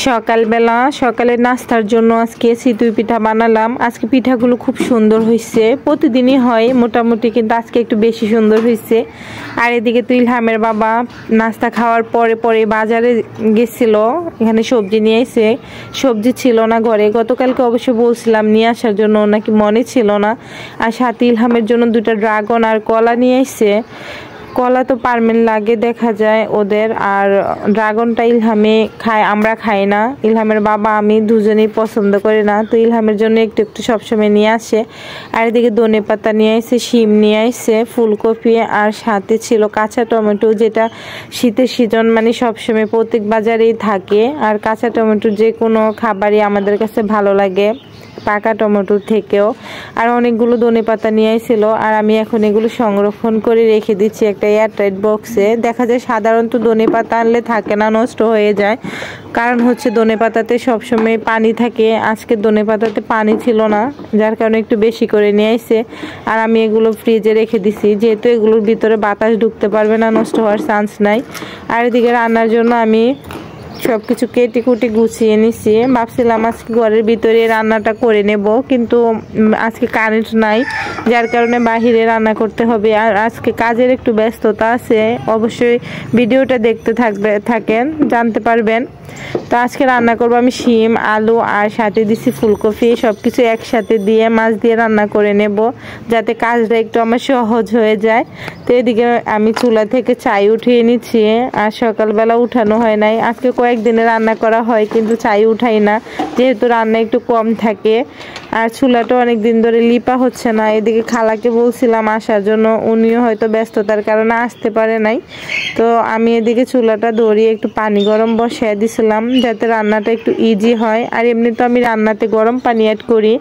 সকালের নাস্তার জন্য আজকে চিতই পিঠা বানালাম। আজকে পিঠাগুলো খুব সুন্দর হয়েছে, প্রতিদিনই হয় মোটামুটি, কিন্তু আজকে একটু বেশি সুন্দর হয়েছে। আর এদিকে তো ইলহামের বাবা নাস্তা খাওয়ার পরে পরে বাজারে গেছিল, এখানে সবজি নিয়ে এসে, সবজি ছিল না ঘরে। গতকালকে অবশ্য বলছিলাম নিয়ে আসার জন্য, নাকি মনে ছিল না। আর সাথে ইলহামের জন্য 2টা ড্রাগন আর কলা নিয়ে এসে। কলা তো পার্মেন্ট লাগে দেখা যায় ওদের, আর ড্রাগনটা ইলহামে খায়, আমরা খাই না। ইলহামের বাবা আমি দুজনেই পছন্দ করি না, তো ইলহামের জন্য একটু একটু সবসময় নিয়ে আসে। আর এদিকে ধনে পাতা নিয়ে আসে, শিম নিয়ে আসে, ফুলকপি, আর সাথে ছিল কাঁচা টমেটো, যেটা শীতের সিজন মানে সবসময় প্রত্যেক বাজারেই থাকে। আর কাঁচা টমেটো যে কোনো খাবারই আমাদের কাছে ভালো লাগে, পাকা টমেটোর থেকেও। আর অনেকগুলো ধনে পাতা নিয়ে আসছিল, আর আমি এখন এগুলো সংরক্ষণ করে রেখে দিচ্ছি একটা এয়ারটাইট বক্সে। দেখা যায় সাধারণত ধনে পাতা আনলে থাকে না, নষ্ট হয়ে যায়। কারণ হচ্ছে ধনে পাতাতে সবসময় পানি থাকে, আজকে ধনে পাতাতে পানি ছিল না, যার কারণে একটু বেশি করে নিয়ে আসছে। আর আমি এগুলো ফ্রিজে রেখে দিছি, যেহেতু এগুলোর ভিতরে বাতাস ঢুকতে পারবে না, নষ্ট হওয়ার চান্স নাই। আর এদিকে রান্নার জন্য আমি সবকিছু কেটে কুটে গুছিয়ে নিছি। ভাবছিলাম আজকে ঘরের ভিতরে রান্নাটা করে নেব, কিন্তু আজকে কারেন্ট নাই, যার কারণে বাহিরে রান্না করতে হবে। আর আজকে কাজের একটু ব্যস্ততা আছে, অবশ্যই ভিডিওটা দেখতে থাকেন, জানতে পারবেন। তো আজকে রান্না করব আমি শিম, আলু, আর সাথে দিছি ফুলকপি, সবকিছু একসাথে দিয়ে মাছ দিয়ে রান্না করে নেব, যাতে কাজটা একটু আমার সহজ হয়ে যায়। তো এদিকে আমি চুলা থেকে চাই উঠিয়ে নিচ্ছি, আর সকালবেলা উঠানো হয় নাই। আজকে কয়েকদিনে রান্না করা হয়, কিন্তু চাই উঠাই না, যেহেতু রান্না একটু কম থাকে। আর চুলাটা অনেক দিন ধরে লিপা হচ্ছে না। এদিকে খালাকে বলছিলাম আসার জন্য, উনিও হয়তো ব্যস্ততার কারণে আসতে পারে নাই। তো আমি এদিকে চুলাটা ধরিয়ে একটু পানি গরম বসিয়ে দিছিলাম, যাতে রান্নাটা একটু ইজি হয়। আর এমনি তো আমি রান্নাতে গরম পানি অ্যাড করি,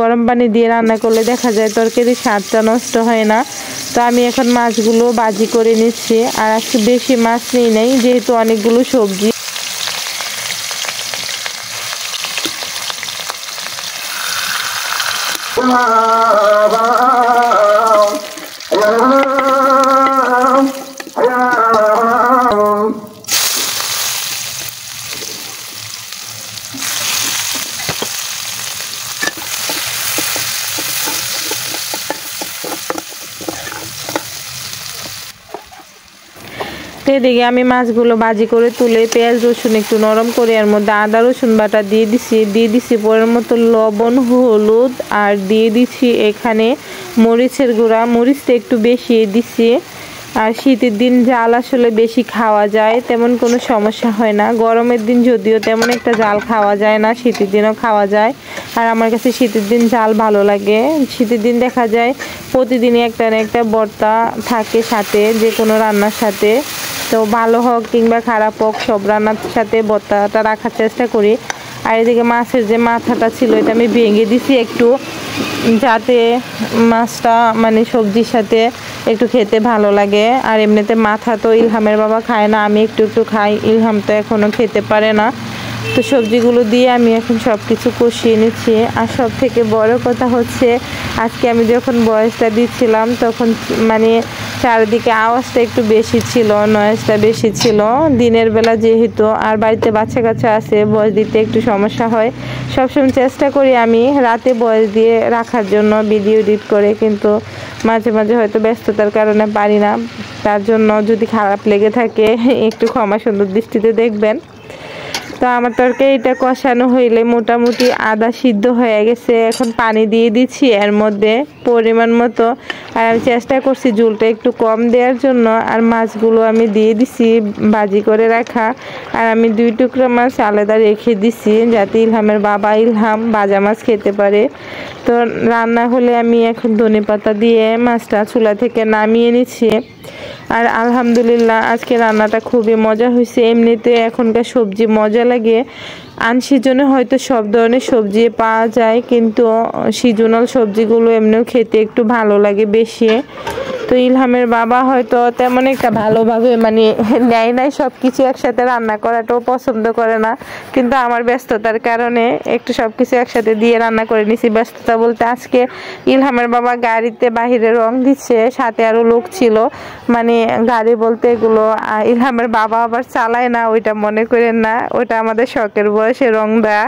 গরম পানি দিয়ে রান্না করলে দেখা যায় তরকারির স্বাদটা নষ্ট হয় না। তো আমি এখন মাছগুলো ভাজি করে নিচ্ছি, আর আজকে বেশি মাছ নিই নাই, যেহেতু অনেকগুলো সবজি। এদিকে আমি মাছগুলো ভাজি করে তুলে পেঁয়াজ রসুন একটু নরম করে এর মধ্যে আদা রসুন বাটা দিয়ে দিছি পরের মতো লবণ, হলুদ, আর দিয়ে দিচ্ছি এখানে মরিচের গুঁড়া। মরিচটা একটু বেশি দিচ্ছি। আর শীতের দিন জাল আসলে বেশি খাওয়া যায়, তেমন কোনো সমস্যা হয় না। গরমের দিন যদিও তেমন একটা জাল খাওয়া যায় না, শীতের দিনও খাওয়া যায়। আর আমার কাছে শীতের দিন জাল ভালো লাগে। শীতের দিন দেখা যায় প্রতিদিনই একটা না একটা ভর্তা থাকে সাথে, যে কোনো রান্নার সাথে। তো ভালো হোক কিংবা খারাপ হোক, সব রান্নার সাথে ভর্তাটা রাখার চেষ্টা করি। আর এদিকে মাছের যে মাথাটা ছিল, এটা আমি ভেঙে দিছি একটু, যাতে মাছটা মানে সবজির সাথে একটু খেতে ভালো লাগে। আর এমনিতে মাথা তো ইলহামের বাবা খায় না, আমি একটু একটু খাই, ইলহাম তো এখনও খেতে পারে না। তো সবজিগুলো দিয়ে আমি এখন সব কিছু কষিয়ে নিচ্ছি। আর সব থেকে বড় কথা হচ্ছে, আজকে আমি যখন ভয়েসটা দিচ্ছিলাম তখন মানে চারিদিকে আওয়াজটা একটু বেশি ছিল, নয়েজটা বেশি ছিল দিনের বেলা যেহেতু। আর বাড়িতে বাচ্চা কাচ্চা আছে, ভয়েস দিতে একটু সমস্যা হয়। সবসময় চেষ্টা করি আমি রাতে ভয়েস দিয়ে রাখার জন্য, ভিডিও এডিট করে, কিন্তু মাঝে মাঝে হয়তো ব্যস্ততার কারণে পারি না। তার জন্য যদি খারাপ লেগে থাকে একটু ক্ষমা সুন্দর দৃষ্টিতে দেখবেন। তো আমার তরকারিটা কষানো হইলে মোটামুটি আদা সিদ্ধ হয়ে গেছে, এখন পানি দিয়ে দিচ্ছি এর মধ্যে পরিমাণ মতো। আর আমি চেষ্টা করছি ঝোলটা একটু কম দেওয়ার জন্য। আর মাছগুলো আমি দিয়ে দিছি ভাজি করে রাখা, আর আমি 2 টুকরা মাছ আলাদা রেখে দিছি, যাতে ইলহামের বাবা ইলহাম ভাজা মাছ খেতে পারে। তো রান্না হলে আমি এখন ধনেপাতা দিয়ে মাছটা চুলা থেকে নামিয়ে নিচ্ছি। আর আলহামদুলিল্লাহ আজকে রান্নাটা খুবই মজা হয়েছে। এমনিতে এখনকার সবজি মজা লাগে, আনসিজনে হয়তো সব ধরনের সবজি পাওয়া যায়, কিন্তু সিজনাল সবজিগুলো এমনিও খেতে একটু ভালো লাগে বেশি। তো ইলহামের বাবা হয়তো তেমন একটা ভালোভাবে মানে নেয় নাই সব কিছু একসাথে রান্না করাটাও পছন্দ করে না, কিন্তু আমার ব্যস্ততার কারণে একটু সব কিছু একসাথে দিয়ে রান্না করে নিছি। ব্যস্ততা বলতে আজকে ইলহামের বাবা গাড়িতে বাহিরে রং দিচ্ছে, সাথে আরও লোক ছিল, মানে গাড়ি বলতে এগুলো ইলহামের বাবা আবার চালায় না, ওইটা মনে করেন না, ওইটা আমাদের শখের বয়সে রং দেয়া।